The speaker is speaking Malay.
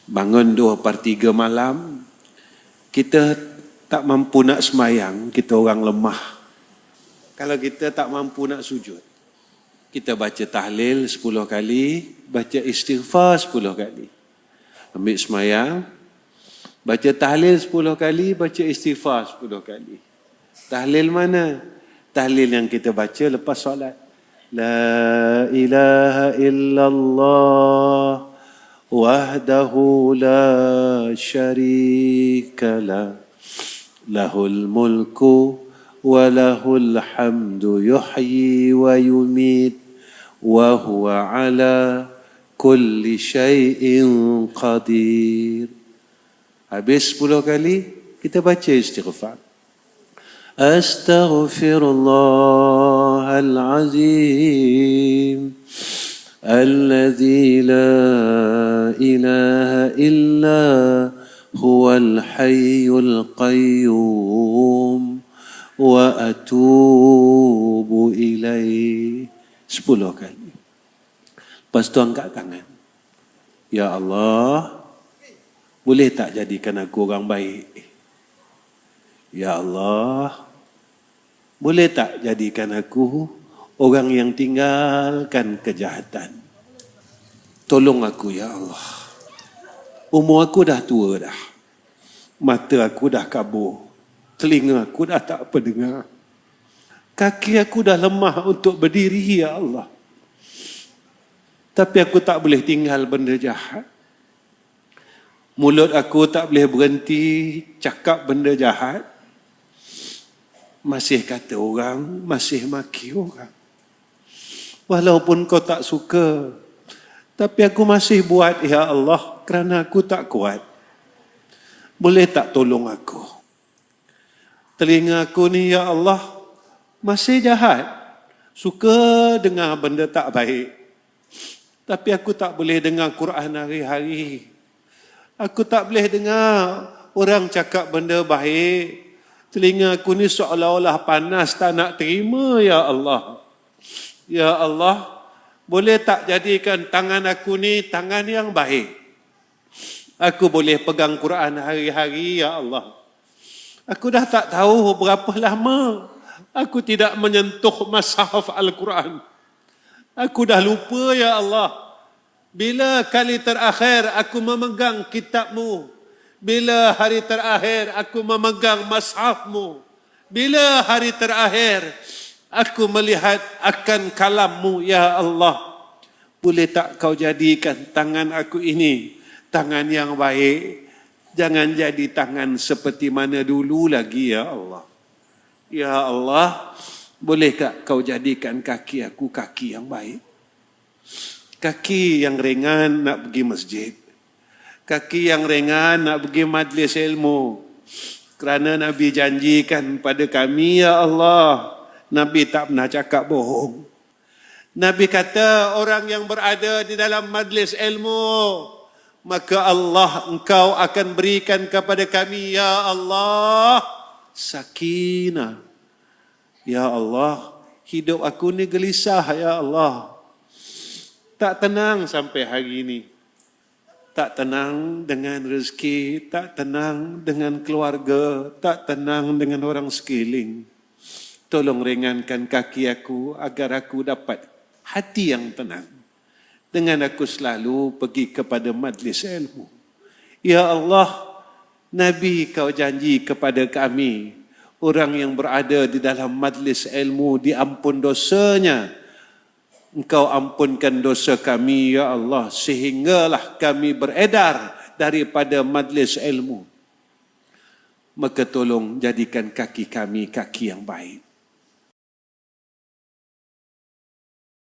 Bangun 2/3 malam, kita tak mampu nak semayang, kita orang lemah. Kalau kita tak mampu nak sujud, kita baca tahlil 10 kali, baca istighfar 10 kali. Ambil semayang, baca tahlil 10 kali, baca istighfar 10 kali. Tahlil mana? Tahlil yang kita baca lepas solat. La ilaha illallah wahdahu la syarika lah, lahul mulku wa lahul hamdu yuhyi wa yumit wa huwa ala kulli syai'in qadir. Habis 10 kali, kita baca istighfar. Astaghfirullahal azim alladzi la ilaha illa huwal hayyul qayyum wa atubu ilaih 10 kali. Lepas tu angkat tangan. Ya Allah, boleh tak jadikan aku orang baik? Ya Allah, boleh tak jadikan aku orang yang tinggalkan kejahatan? Tolong aku ya Allah. Umur aku dah tua dah. Mata aku dah kabur. Telinga aku dah tak apa dengar. Kaki aku dah lemah untuk berdiri ya Allah. Tapi aku tak boleh tinggal benda jahat. Mulut aku tak boleh berhenti cakap benda jahat. Masih kata orang, masih maki orang. Walaupun kau tak suka, tapi aku masih buat ya Allah kerana aku tak kuat. Boleh tak tolong aku? Telinga aku ni ya Allah masih jahat. Suka dengar benda tak baik. Tapi aku tak boleh dengar Quran hari-hari. Aku tak boleh dengar orang cakap benda baik. Telinga aku ni seolah-olah panas, tak nak terima ya Allah. Ya Allah, boleh tak jadikan tangan aku ni tangan yang baik? Aku boleh pegang Quran hari-hari ya Allah. Aku dah tak tahu berapa lama aku tidak menyentuh mushaf Al-Quran. Aku dah lupa ya Allah. Bila kali terakhir aku memegang kitab-Mu? Bila hari terakhir aku memegang mushaf-Mu? Bila hari terakhir aku melihat akan kalam-Mu ya Allah? Boleh tak kau jadikan tangan aku ini tangan yang baik? Jangan jadi tangan seperti mana dulu lagi ya Allah. Ya Allah, bolehkah kau jadikan kaki aku kaki yang baik? Kaki yang ringan nak pergi masjid. Kaki yang ringan nak pergi majlis ilmu. Kerana Nabi janjikan pada kami, ya Allah, Nabi tak pernah cakap bohong. Nabi kata orang yang berada di dalam majlis ilmu, maka Allah engkau akan berikan kepada kami, ya Allah, sakinah. Ya Allah, hidup aku ni gelisah, ya Allah. Tak tenang sampai hari ini. Tak tenang dengan rezeki, tak tenang dengan keluarga, tak tenang dengan orang sekeliling. Tolong ringankan kaki aku agar aku dapat hati yang tenang. Dengan aku selalu pergi kepada majlis ilmu. Ya Allah, Nabi kau janji kepada kami, orang yang berada di dalam majlis ilmu diampun dosanya. Engkau ampunkan dosa kami, ya Allah, sehinggalah kami beredar daripada majlis ilmu. Maka tolong jadikan kaki kami kaki yang baik.